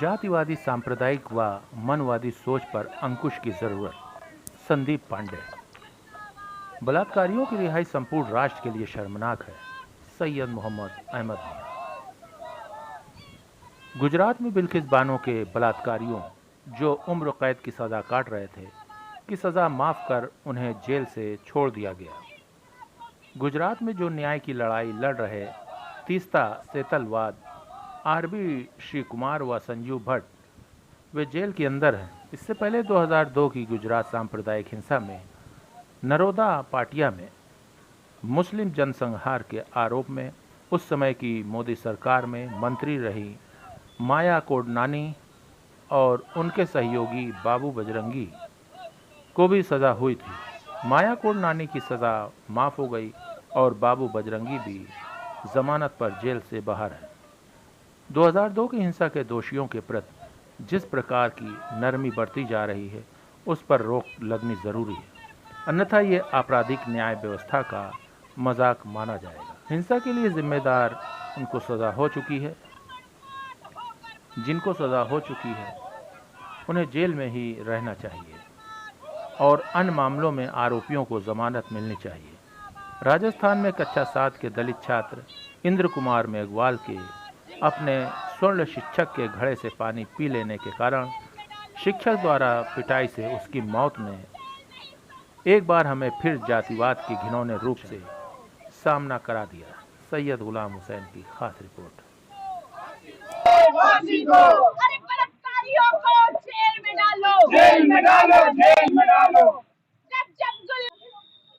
जातिवादी सांप्रदायिक व मनवादी सोच पर अंकुश की जरूरत। संदीप पांडे। बलात्कारियों की रिहाई संपूर्ण राष्ट्र के लिए शर्मनाक है। सैयद मोहम्मद अहमद। गुजरात में बिल्किस बानो के बलात्कारियों जो उम्र कैद की सजा काट रहे थे की सजा माफ कर उन्हें जेल से छोड़ दिया गया। गुजरात में जो न्याय की लड़ाई लड़ रहे तीस्ता सेतलवाद आरबी श्री कुमार व संजीव भट्ट वे जेल के अंदर हैं। इससे पहले 2002 की गुजरात सांप्रदायिक हिंसा में नरोदा पाटिया में मुस्लिम जनसंहार के आरोप में उस समय की मोदी सरकार में मंत्री रही माया कोडनानी और उनके सहयोगी बाबू बजरंगी को भी सज़ा हुई थी। माया कोडनानी की सज़ा माफ़ हो गई और बाबू बजरंगी भी जमानत पर जेल से बाहर है। 2002 की हिंसा के दोषियों के प्रति जिस प्रकार की नरमी बरती जा रही है उस पर रोक लगनी ज़रूरी है, अन्यथा ये आपराधिक न्याय व्यवस्था का मजाक माना जाएगा। हिंसा के लिए जिम्मेदार उनको सज़ा हो चुकी है, जिनको सज़ा हो चुकी है उन्हें जेल में ही रहना चाहिए और अन्य मामलों में आरोपियों को जमानत मिलनी चाहिए। राजस्थान में कक्षा 7 के दलित छात्र इंद्र कुमार मेघवाल के अपने स्वर्ण शिक्षक के घड़े से पानी पी लेने के कारण शिक्षक द्वारा पिटाई से उसकी मौत ने एक बार हमें फिर जातिवाद के घिनौने रूप से सामना करा दिया। सैयद गुलाम हुसैन की खास रिपोर्ट।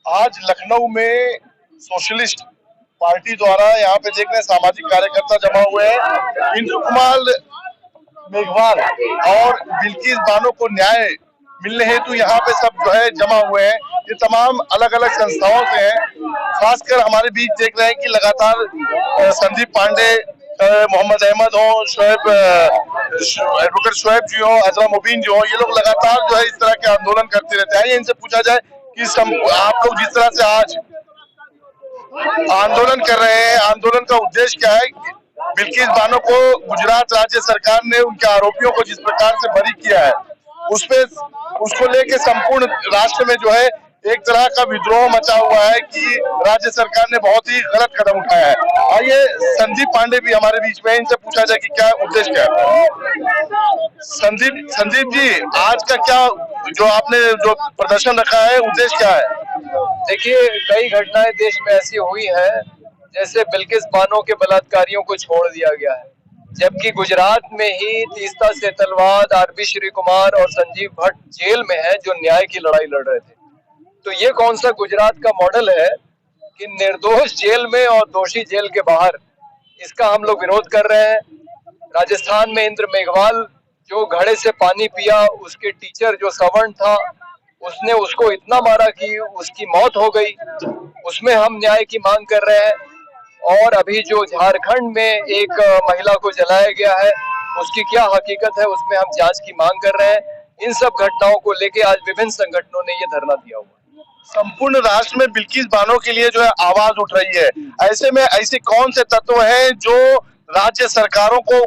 आज लखनऊ में सोशलिस्ट पार्टी द्वारा यहाँ पे देख रहे हैं सामाजिक कार्यकर्ता जमा हुए हैं। इंद्र कुमार मेघवाल और बिल्किस बानो को न्याय मिलने हेतु यहाँ पे सब जो है जमा हुए हैं। ये तमाम अलग अलग संस्थाओं से हैं। खासकर हमारे बीच देख रहे हैं कि लगातार संदीप पांडे, मोहम्मद अहमद हो, एडवोकेट शोएब जी हो, अजरा मुबीन जी हो, ये लोग लगातार जो है इस तरह के आंदोलन करते रहते हैं। इनसे पूछा जाए कि आप लोग जिस तरह से आज आंदोलन कर रहे हैं, आंदोलन का उद्देश्य क्या है? बिल्किस बानो को गुजरात राज्य सरकार ने उनके आरोपियों को जिस प्रकार से बरी किया है उसको लेके संपूर्ण राष्ट्र में जो है एक तरह का विद्रोह मचा हुआ है कि राज्य सरकार ने बहुत ही गलत कदम उठाया है। आइए संदीप पांडे भी हमारे बीच में, इनसे पूछा जाए कि क्या उद्देश्य क्या है। संदीप जी, आज का क्या जो आपने जो प्रदर्शन रखा है उद्देश्य क्या है? देखिए, कई घटनाएं देश में ऐसी हुई है जैसे बिल्किस बानो के बलात्कारियों को छोड़ दिया गया है, जबकि गुजरात में ही तीस्ता सेतलवाद आरबी श्री कुमार और संजीव भट्ट जेल में है जो न्याय की लड़ाई लड़ रहे थे। तो ये कौन सा गुजरात का मॉडल है कि निर्दोष जेल में और दोषी जेल के बाहर? इसका हम लोग विरोध कर रहे हैं। राजस्थान में इंद्र मेघवाल जो घड़े से पानी पिया, उसके टीचर जो सवर्ण था उसने उसको इतना मारा कि उसकी मौत हो गई, उसमें हम न्याय की मांग कर रहे हैं। और अभी जो झारखंड में एक महिला को जलाया गया है उसकी क्या हकीकत है, उसमें हम जांच की मांग कर रहे हैं। इन सब घटनाओं को लेके आज विभिन्न संगठनों ने ये धरना दिया हुआ है। संपूर्ण राष्ट्र में बिल्किस बानो के लिए जो है आवाज उठ रही है। ऐसे में ऐसे कौन से तत्व हैं जो राज्य सरकारों को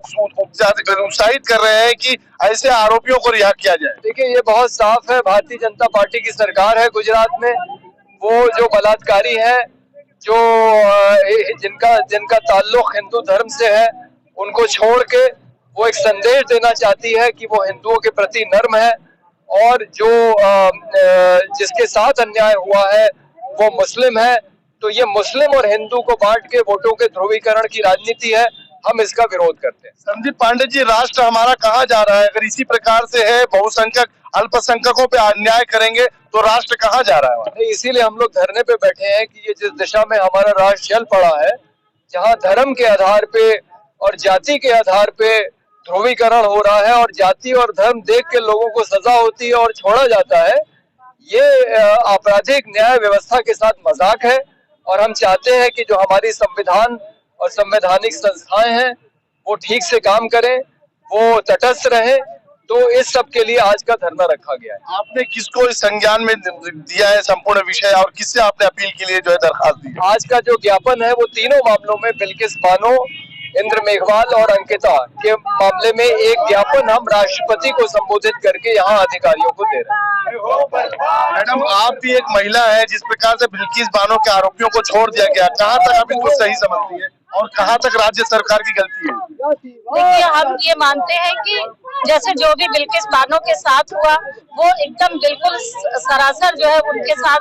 उत्साहित कर रहे हैं कि ऐसे आरोपियों को रिहा किया जाए? देखिए, ये बहुत साफ है, भारतीय जनता पार्टी की सरकार है गुजरात में। वो जो बलात्कारी है, जो जिनका ताल्लुक हिंदू धर्म से है, उनको छोड़ के वो एक संदेश देना चाहती है कि वो हिंदुओं के प्रति नर्म है और जो जिसके साथ अन्याय हुआ है वो मुस्लिम है। तो ये मुस्लिम और हिंदू को बांट के वोटों के ध्रुवीकरण की राजनीति है, हम इसका विरोध करते हैं। संदीप पांडे जी, राष्ट्र हमारा कहाँ जा रहा है? अगर इसी प्रकार से है, बहुसंख्यक अल्पसंख्यकों पे अन्याय करेंगे तो राष्ट्र कहाँ जा रहा है? इसीलिए हम लोग धरने पे बैठे हैं कि ये जिस दिशा में हमारा राष्ट्र चल पड़ा है, जहाँ धर्म के आधार पे और जाति के आधार पे ध्रुवीकरण हो रहा है और जाति और धर्म देख के लोगों को सजा होती है और छोड़ा जाता है, ये आपराधिक न्याय व्यवस्था के साथ मजाक है। और हम चाहते हैं कि जो हमारी संविधान और संवैधानिक संस्थाएं हैं वो ठीक से काम करें, वो तटस्थ रहें तो इस सब के लिए आज का धरना रखा गया है। आपने किसको इस संज्ञान में दिया है संपूर्ण विषय, और किससे आपने अपील के लिए जो है दरखास्त दी है? आज का जो ज्ञापन है वो तीनों मामलों में बिल्किस बानो, इंद्र मेघवाल और अंकिता के मामले में एक ज्ञापन हम राष्ट्रपति को संबोधित करके यहाँ अधिकारियों को दे रहे हैं। मैडम, आप भी एक महिला है, जिस प्रकार से बिल्किस बानो के आरोपियों को छोड़ दिया गया, कहाँ तक आप इसको सही समझती है और कहाँ तक राज्य सरकार की गलती है? देखिए, हम ये मानते हैं कि जैसे जो भी बिल्किस बानो के साथ हुआ वो एकदम बिल्कुल सरासर जो है उनके साथ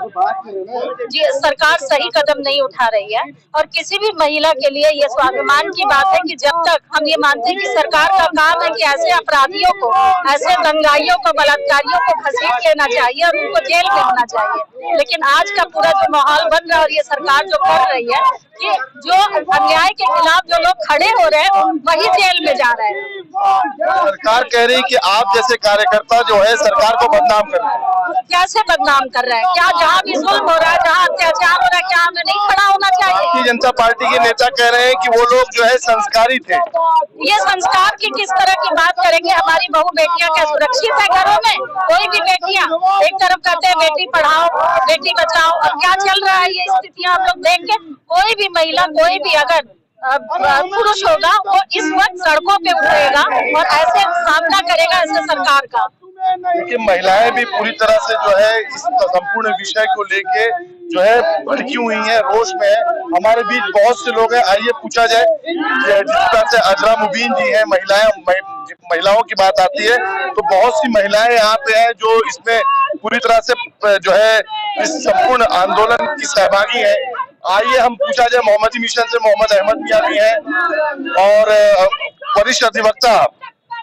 सरकार सही कदम नहीं उठा रही है। और किसी भी महिला के लिए ये स्वाभिमान की बात है कि जब तक हम ये मानते हैं कि सरकार का काम है कि ऐसे अपराधियों को, ऐसे दंगाइयों को, बलात्कारियों को घसीट लेना चाहिए और उनको जेल में होना चाहिए। लेकिन आज का पूरा जो माहौल बन रहा है और ये सरकार जो कर रही है कि जो अन्याय के खिलाफ जो लोग खड़े हो रहे हैं वही जेल में जा रहे हैं। सरकार कह रही है कि आप जैसे कार्यकर्ता जो है सरकार को बदनाम कर रहे हैं। कैसे बदनाम कर रहे हैं? क्या जहाँ भी जुल्म हो रहा है, जहाँ अत्याचार हो रहा है, क्या हमें नहीं खड़ा होना चाहिए? भारतीय जनता पार्टी के नेता कह रहे हैं कि वो लोग जो है संस्कारी थे। ये संस्कार की किस तरह की बात करेंगे? हमारी बहू बेटियां क्या सुरक्षित है घरों में? कोई भी बेटियां, एक तरफ कहते हैं बेटी पढ़ाओ बेटी बचाओ, और क्या चल रहा है ये स्थितियां हम लोग देख के। कोई भी महिला, कोई भी अगर पुरुष होगा वो इस वक्त सड़कों पे उतरेगा और ऐसे सामना करेगा ऐसे सरकार का। लेकिन महिलाएं भी पूरी तरह से जो है इस संपूर्ण विषय को लेके जो है भड़की हुई हैं, रोष में है। हमारे बीच बहुत से लोग हैं, आइए पूछा जाए। जिस तरह से अजरा मुबीन जी हैं, महिलाओं की बात आती है तो बहुत सी महिलाएं यहाँ पे हैं जो इसमें पूरी तरह से जो है इस संपूर्ण आंदोलन की सहभागी है। आइए हम पूछा जाए। मोहम्मदी मिशन से मोहम्मद अहमद मियां भी हैं और वरिष्ठ अधिवक्ता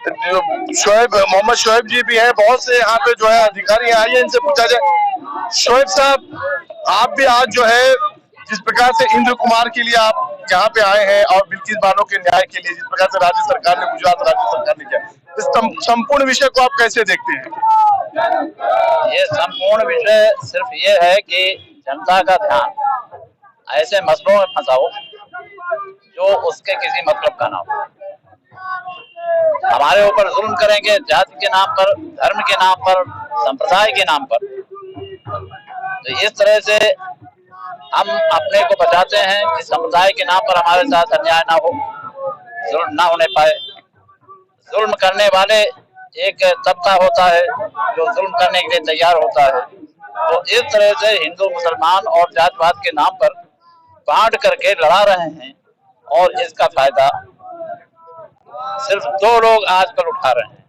मोहम्मद शोएब जी भी हैं। बहुत से यहाँ पे जो है अधिकारी हैं, आइए इनसे पूछा जाए। शोएब साहब, आप भी आज जो है जिस प्रकार से इंद्र कुमार के लिए आप यहाँ पे आए हैं और बिल्किस बानो के न्याय के लिए जिस प्रकार से राज्य सरकार ने, गुजरात राज्य सरकार ने किया, इस संपूर्ण विषय को आप कैसे देखते हैं? ये संपूर्ण विषय सिर्फ ये है कि जनता का ध्यान ऐसे मसलों में फंसाओ जो उसके किसी मतलब का ना हो। हमारे ऊपर जुल्म करेंगे जाति के नाम पर, धर्म के नाम पर, संप्रदाय के नाम पर। तो इस तरह से हम अपने को बचाते हैं कि संप्रदाय के नाम पर हमारे साथ अन्याय ना हो, जुल्म ना होने पाए। जुल्म करने वाले एक तबका होता है जो जुल्म करने के लिए तैयार होता है। तो इस तरह से हिंदू मुसलमान और जातिवाद के नाम पर बांट करके लड़ा रहे हैं और इसका फायदा सिर्फ दो लोग आजकल उठा रहे हैं।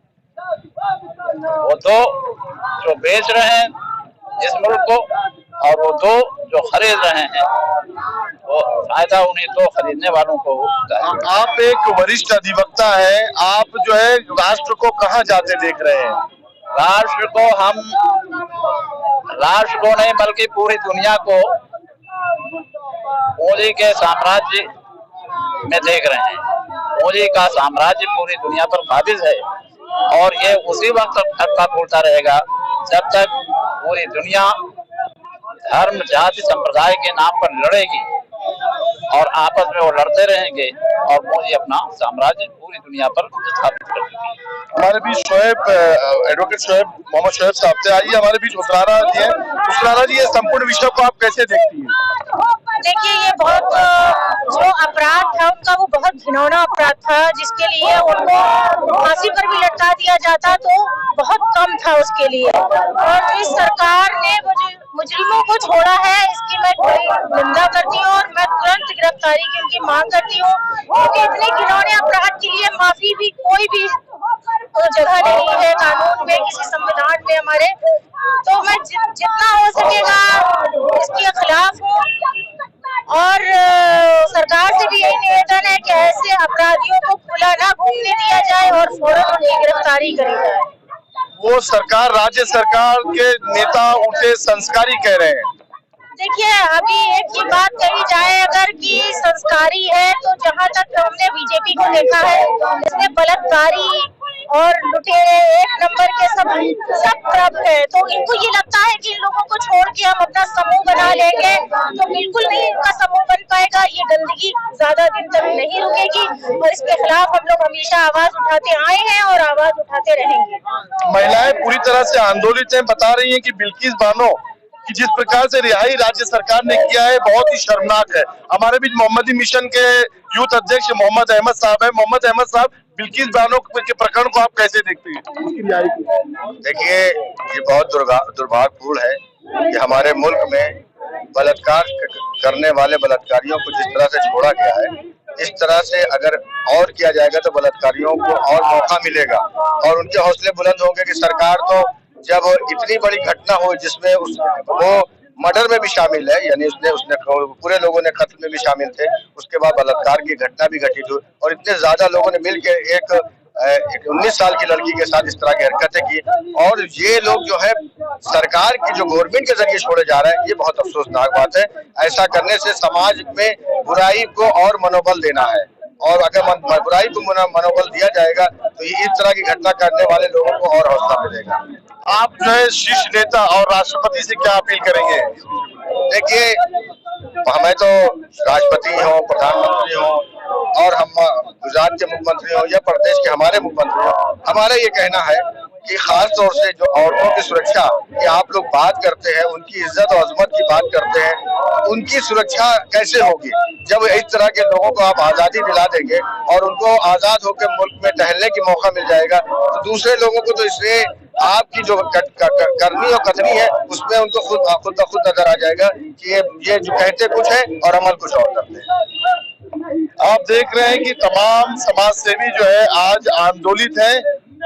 वो दो जो बेच रहे हैं इस मुल्क को और वो दो जो खरीद रहे हैं, वो फायदा उन्हीं दो खरीदने वालों को होता है। आप एक वरिष्ठ अधिवक्ता है, आप जो है राष्ट्र को कहाँ जाते देख रहे हैं? राष्ट्र को नहीं बल्कि पूरी दुनिया को मोदी के साम्राज्य में देख रहे हैं। मोदी का साम्राज्य पूरी दुनिया पर काबिज है और ये उसी वक्त फटका फूलता रहेगा जब तक पूरी दुनिया धर्म, जाति, संप्रदाय के नाम पर लड़ेगी और आपस में वो लड़ते रहेंगे और मोदी अपना साम्राज्य पूरी दुनिया पर स्थापित कर देंगे। हमारे बीच शोएब, एडवोकेट शोएब, मोहम्मद शोएब साहब थे। आइए हमारे बीच उसराना जी है। उसराना जी, ये संपूर्ण विषय को आप कैसे देखती हैं? देखिए, ये बहुत जो अपराध था उनका वो बहुत घिनौना अपराध था, जिसके लिए उनको फांसी पर भी लटका दिया जाता तो बहुत कम था उसके लिए। और इस सरकार ने वो जो मुजरिमों को छोड़ा है इसकी मैं बड़ी निंदा करती हूँ और मैं तुरंत गिरफ्तारी की उनकी मांग करती हूँ, क्योंकि इतने घिनौने अपराध के लिए माफी भी कोई भी जगह नहीं है कानून में, किसी संविधान में हमारे। तो मैं जितना हो सकेगा इसके खिलाफ हूँ और सरकार से भी यही निवेदन है कि ऐसे अपराधियों को खुला ना घूमने दिया जाए और फौरन उनकी गिरफ्तारी करी जाए। वो सरकार, राज्य सरकार के नेता उनसे संस्कारी कह रहे हैं। देखिए, अभी एक ही बात कही जाए अगर कि संस्कारी है तो जहाँ तक हमने बीजेपी को देखा है इसने बलात्कारी और लुटेरे एक नंबर के सब प्रबल है। तो इनको ये लगता है कि इन लोगों को छोड़ के हम अपना समूह बना लेंगे, तो बिल्कुल नहीं इनका समूह बन पाएगा। ये गंदगी ज्यादा दिन तक नहीं रुकेगी और इसके खिलाफ हम लोग हमेशा आवाज उठाते आए हैं और आवाज उठाते रहेंगे। महिलाएं पूरी तरह से आंदोलित हैं, बता रही हैं कि बिल्किस बानो कि जिस प्रकार से रिहाई राज्य सरकार ने किया है बहुत ही शर्मनाक है। हमारे बीच मोहम्मदी मिशन के यूथ अध्यक्ष मोहम्मद अहमद साहब है। मोहम्मद अहमद साहब, बिल्किस बानो के प्रकरण को आप कैसे देखते हैं? देखिए, ये बहुत दुर्भाग्यपूर्ण है कि हमारे मुल्क में बलात्कार करने वाले बलात्कारियों को जिस तरह से छोड़ा गया है, इस तरह से अगर और किया जाएगा तो बलात्कारियों को और मौका मिलेगा और उनके हौसले बुलंद होंगे कि सरकार तो जब इतनी बड़ी घटना हो जिसमें वो मर्डर में भी शामिल है, यानी उसने पूरे लोगों ने कत्ल में भी शामिल थे, उसके बाद बलात्कार की घटना भी घटित हुई और इतने ज्यादा लोगों ने मिलकर एक 19 साल की लड़की के साथ इस तरह की हरकतें की और ये लोग जो है सरकार की जो गवर्नमेंट के जरिए छोड़े जा रहे हैं, ये बहुत अफसोसनाक बात है। ऐसा करने से समाज में बुराई को और मनोबल देना है और अगर बुराई को मनोबल दिया जाएगा तो ये इस तरह की घटना करने वाले लोगों को और हौसला मिलेगा। आप जो है शीर्ष नेता और राष्ट्रपति से क्या अपील करेंगे? देखिए, हमें तो राष्ट्रपति हो, प्रधानमंत्री हो और हम गुजरात के मुख्यमंत्री हो या प्रदेश के हमारे मुख्यमंत्री हो, हमारा ये कहना है कि खास तौर से जो औरतों की सुरक्षा की आप लोग बात करते हैं, उनकी इज्जत और अजमत की बात करते हैं, उनकी सुरक्षा कैसे होगी जब इस तरह के लोगों को आप आजादी दिला देंगे और उनको आजाद होकर मुल्क में टहलने की मौका मिल जाएगा तो दूसरे लोगों को तो इससे आपकी जो करनी और कथनी है उसमें उनको खुद नजर आ जाएगा कि ये जो कहते कुछ है और अमल कुछ और करते हैं। आप देख रहे हैं कि तमाम समाज सेवी जो है आज आंदोलित हैं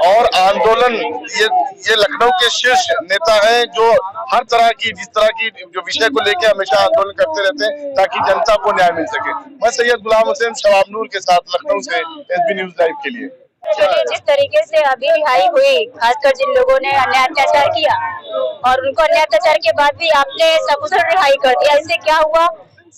और आंदोलन ये लखनऊ के शीर्ष नेता हैं जो हर तरह की जिस तरह की जो विषय को लेकर हमेशा आंदोलन करते रहते हैं ताकि जनता को न्याय मिल सके। मैं सैयद गुलाम हुसैन शबाब नूर के साथ लखनऊ से एसबी न्यूज लाइव के लिए। चलिए, जिस तरीके से अभी रिहाई हुई, खासकर जिन लोगों ने अन्याय अत्याचार किया और उनको अन्याय अत्याचार के बाद भी आपने सकुशल रिहाई कर दिया, इससे क्या हुआ,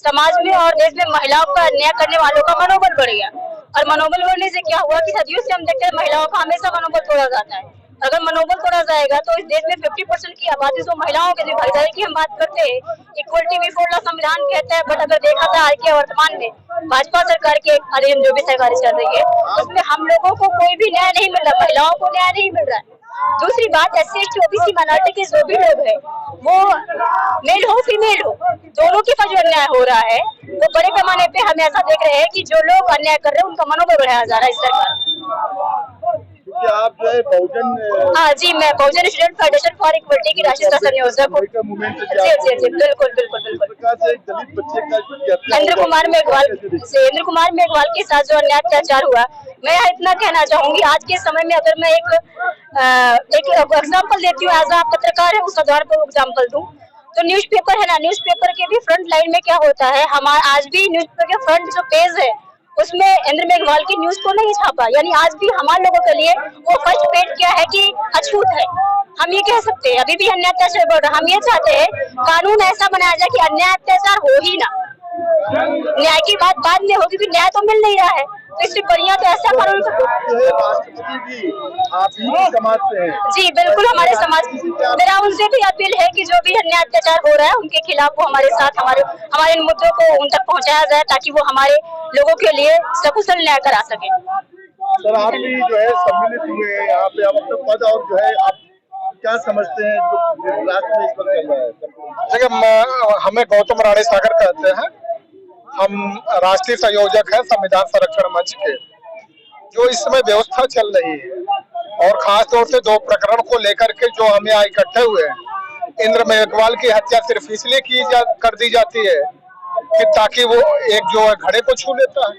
समाज में और देश में महिलाओं का अन्याय करने वालों का मनोबल बढ़ गया और मनोबल बढ़ने से क्या हुआ कि सदियों से हम देखते हैं महिलाओं का हमेशा मनोबल तोड़ा जाता है। अगर मनोबल तोड़ा जाएगा तो इस देश में 50% की आबादी जो महिलाओं के लिए भागीदारी की हम बात करते हैं, इक्वलिटी बिफोर लॉ संविधान कहता है, बट अगर देखा था आज के वर्तमान में भाजपा सरकार के अधीन जो भी सरकार चल रही है उसमें हम लोगों को कोई भी न्याय नहीं मिल रहा, महिलाओं को न्याय नहीं मिल रहा है। दूसरी बात, SC ST OBC माइनॉरिटी के जो भी लोग हैं वो मेल हो फीमेल हो दोनों के साथ जो अन्याय हो रहा है वो बड़े पैमाने पे हम ऐसा देख रहे हैं कि जो लोग अन्याय कर रहे हैं उनका मनोबल बढ़ाया जा रहा है इस सरकार। आप जो है बहुजन हाँ जी, मैं बहुजन स्टूडेंट फेडरेशन फॉर इक्वलिटी की राष्ट्रीय सह संयोजक हूँ। जी, बिल्कुल बिल्कुल बिल्कुल। इंद्र कुमार मेघवाल के साथ जो अन्याय अत्याचार हुआ, मैं इतना कहना चाहूंगी आज के समय में अगर मैं एक एग्जाम्पल देती हूँ, एज अ पत्रकार है उस आधार पर एग्जाम्पल दूं तो न्यूज़पेपर है ना, न्यूज़पेपर के भी फ्रंट लाइन में क्या होता है, हमारा आज भी न्यूज़पेपर के फ्रंट जो पेज है उसमें इंद्र मेघवाल की न्यूज को नहीं छापा, यानी आज भी हमारे लोगों के लिए वो फर्स्ट पेज क्या है कि अछूत है। हम ये कह सकते हैं अभी भी अन्याय अत्याचार बढ़ रहा है। हम ये चाहते हैं कानून ऐसा बनाया जाए कि अन्याय अत्याचार हो ही ना, न्याय की बात बाद में होगी, क्योंकि न्याय तो मिल नहीं रहा है, तो इससे बढ़िया तो ऐसा कानून समाज से है। जी बिल्कुल, हमारे समाज, मेरा उनसे भी अपील है कि जो भी अन्याय अत्याचार हो रहा है उनके खिलाफ वो हमारे साथ हमारे इन मुद्दों को उन तक पहुंचाया जाए ताकि वो हमारे लोगों के लिए सकुशल न्याय करा सके। सर, आप भी जो है सम्मिलित हुए हैं यहाँ पे, आप अपना पद और जो है आप क्या समझते हैं जो राष्ट्र में इस पर चल रहा है? देखिए, हमें गौतम राणे सागर कहते हैं, हम राष्ट्रीय संयोजक हैं संविधान संरक्षण मंच के। जो इस समय व्यवस्था चल रही है और खास तौर से 2 प्रकरण को लेकर के जो हम यहाँ इकट्ठे हुए हैं, इंद्र मेघवाल की हत्या सिर्फ इसलिए कर दी जाती है कि ताकि वो एक जो है घड़े को छू लेता है।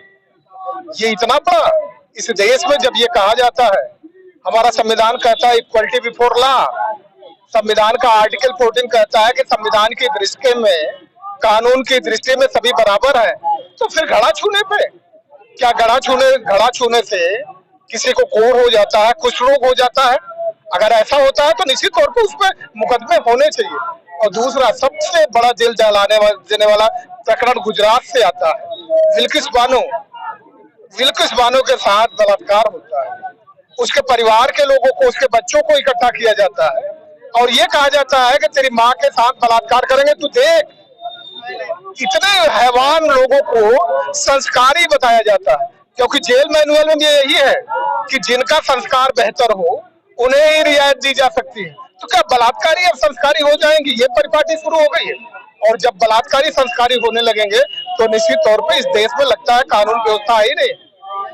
ये इतना बड़ा इस देश में जब ये कहा जाता है, हमारा संविधान कहता है इक्वलिटी बिफोर लॉ, संविधान का आर्टिकल 14 कहता है कि संविधान की दृष्टि में, कानून की दृष्टि में सभी बराबर है, तो फिर घड़ा छूने पे क्या, घड़ा छूने से किसी को कोढ़ हो जाता है, कुछ रोग हो जाता है? अगर ऐसा होता है तो निश्चित तौर पर उस पर मुकदमे होने चाहिए। और दूसरा सबसे बड़ा दिल जलाने देने वाला प्रकरण गुजरात से आता है, बिल्किस बानो के साथ बलात्कार होता है उसके परिवार के लोगों को, उसके बच्चों को इकट्ठा किया जाता है और ये कहा जाता है कि तेरी माँ के साथ बलात्कार करेंगे। तू देख, इतने हैवान लोगों को संस्कारी बताया जाता है, क्योंकि जेल मैनुअल में भी यही है कि जिनका संस्कार बेहतर हो उन्हें ही रियायत दी जा सकती है। तो क्या बलात्कारी अब संस्कारी हो जाएंगे? ये परिपाटी शुरू हो गई है। और जब बलात्कारी संस्कारी होने लगेंगे तो निश्चित तौर पे इस देश में लगता है कानून व्यवस्था ही नहीं,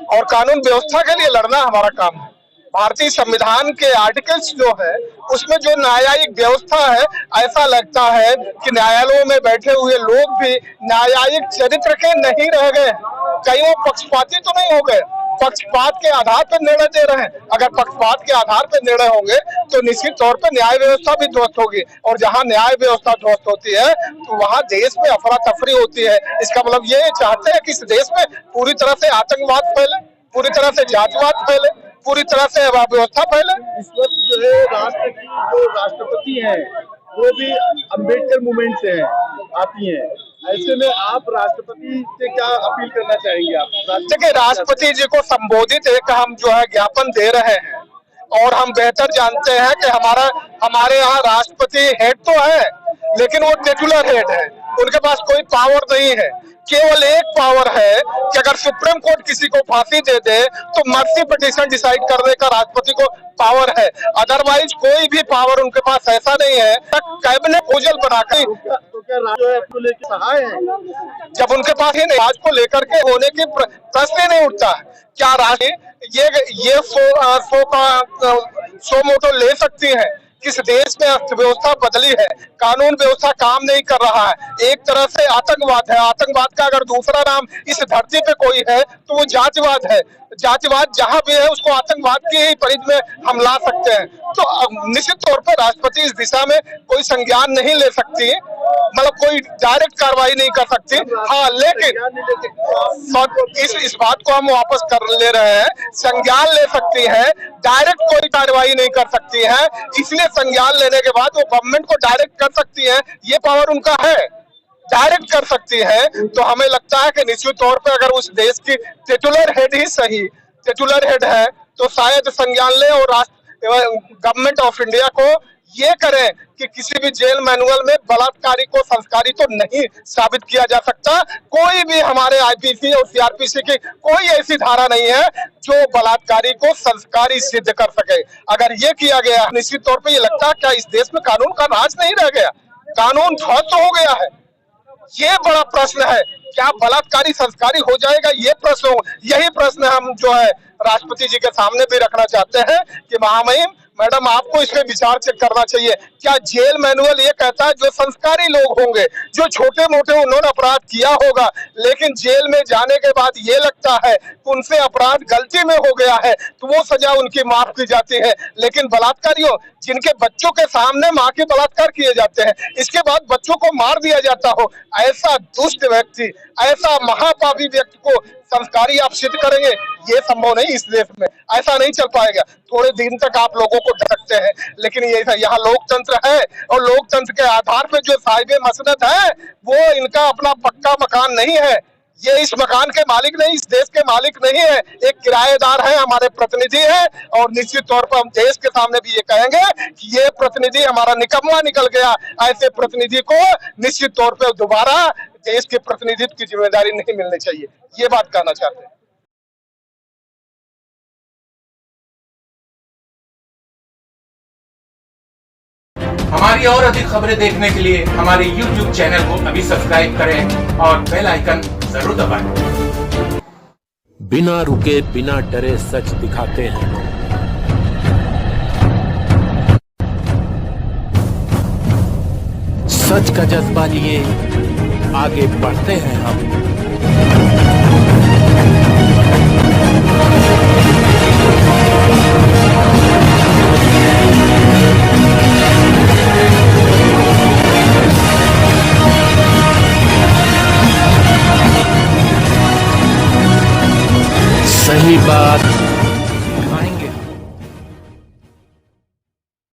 और कानून व्यवस्था के लिए लड़ना हमारा काम है। भारतीय संविधान के आर्टिकल्स जो है उसमें जो न्यायिक व्यवस्था है, ऐसा लगता है कि न्यायालयों में बैठे हुए लोग भी न्यायिक चरित्र के नहीं रह गए, कहीं वो पक्षपाती तो नहीं हो गए, पक्षपात के आधार पर निर्णय दे रहे हैं। अगर पक्षपात के आधार पर निर्णय होंगे तो निश्चित तौर पर न्याय व्यवस्था भी ध्वस्त होगी, और जहां न्याय व्यवस्था ध्वस्त होती है तो वहां देश में अफरा तफरी होती है। इसका मतलब ये चाहते हैं कि इस देश में पूरी तरह से आतंकवाद फैले, पूरी तरह से जातिवाद फैले, पूरी तरह से व्यवस्था फैले। इस वक्त जो है राष्ट्र की जो राष्ट्रपति हैं वो भी अम्बेडकर मूवमेंट से हैं, आती हैं। ऐसे में आप राष्ट्रपति से क्या अपील करना चाहेंगे? आप देखिए, राष्ट्रपति जी को संबोधित एक हम जो है ज्ञापन दे रहे हैं, और हम बेहतर जानते हैं कि हमारे यहाँ राष्ट्रपति हेड तो है, लेकिन वो टिटुलर हेड है, उनके पास कोई पावर नहीं है। केवल एक पावर है कि अगर सुप्रीम कोर्ट किसी को फांसी दे दे तो मर्सी पिटीशन डिसाइड करने का राष्ट्रपति को पावर है, अदरवाइज कोई भी पावर उनके पास ऐसा नहीं है। कैबिनेट प्रपोजल बनाकर सहाय है, जब उनके पास ही नहीं, राज को लेकर के होने की प्रश्न ही नहीं उठता है। क्या राज ये सो मोटो ले सकती है? किस देश में अर्थव्यवस्था बदली है, कानून व्यवस्था काम नहीं कर रहा है। एक तरह से आतंकवाद है, आतंकवाद का अगर दूसरा नाम इस धरती पे कोई है तो वो जातिवाद है। जातिवाद जहां भी है उसको आतंकवाद की ही परिधि में हम ला सकते हैं। तो निश्चित तौर पर राष्ट्रपति इस दिशा में कोई संज्ञान नहीं ले सकती, मतलब कोई डायरेक्ट कार्रवाई नहीं कर सकती। हाँ, लेकिन इस बात को हम वापस कर ले रहे हैं, संज्ञान ले सकती है, डायरेक्ट कोई कार्रवाई नहीं कर सकती है। इसलिए संज्ञान लेने के बाद वो गवर्नमेंट को डायरेक्ट कर सकती है, ये पावर उनका है, डायरेक्ट कर सकती है। तो हमें लगता है कि निश्चित तौर पे अगर उस देश की टिटुलर हेड ही सही टिटुलर हेड है तो शायद संज्ञान ले और गवर्नमेंट ऑफ इंडिया को ये करें कि किसी भी जेल मैनुअल में बलात्कारी को संस्कारी तो नहीं साबित किया जा सकता। कोई भी हमारे आईपीसी और सीआरपीसी की कोई ऐसी धारा नहीं है जो बलात्कारी को संस्कारी सिद्ध कर सके। अगर ये किया गया, निश्चित तौर पे ये लगता है क्या इस देश में कानून का राज नहीं रह गया, कानून ध्वस्त हो गया है? ये बड़ा प्रश्न है। क्या बलात्कारी संस्कारी हो जाएगा? ये प्रश्न, यही प्रश्न हम जो है राष्ट्रपति जी के सामने भी रखना चाहते हैं कि महामहिम मैडम, आपको इसमें विचार चेक करना चाहिए। क्या जेल मैनुअल ये कहता है जो संस्कारी लोग होंगे, जो छोटे मोटे उन्होंने अपराध किया होगा, लेकिन जेल में जाने के बाद ये लगता है उनसे अपराध गलती में हो गया है तो वो सजा उनकी माफ की जाती है। लेकिन बलात्कारियों जिनके बच्चों के सामने माँ के बलात्कार किए जाते हैं, इसके बाद बच्चों को मार दिया जाता हो, ऐसा दुष्ट व्यक्ति, ऐसा महापापी व्यक्ति को संस्कारी आप सिद्ध करेंगे? ये संभव नहीं। इस देश में ऐसा नहीं चल पाएगा। थोड़े दिन तक आप लोगों को डरते हैं, लेकिन ये यहाँ लोकतंत्र है, और लोकतंत्र के आधार पे जो साहिब मसनद है वो इनका अपना पक्का मकान नहीं है। ये इस मकान के मालिक नहीं, इस देश के मालिक नहीं है, एक किराएदार है, हमारे प्रतिनिधि है। और निश्चित तौर पर हम देश के सामने भी ये कहेंगे कि ये प्रतिनिधि हमारा निकम्मा निकल गया। ऐसे प्रतिनिधि को निश्चित तौर पर दोबारा देश के प्रतिनिधित्व की जिम्मेदारी नहीं मिलनी चाहिए, ये बात कहना चाहते हैं। हमारी और अधिक खबरें देखने के लिए हमारे YouTube चैनल को अभी सब्सक्राइब करें और बेल आइकन जरूर दबाएं। बिना रुके बिना डरे सच दिखाते हैं, सच का जज्बा लिए आगे बढ़ते हैं हम। सही बात